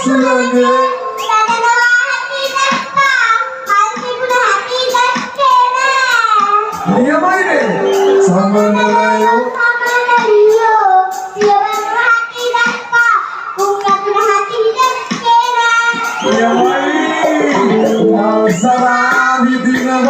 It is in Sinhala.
Sulane. Iya main sama nelayo. Iya main. Sarah di dina.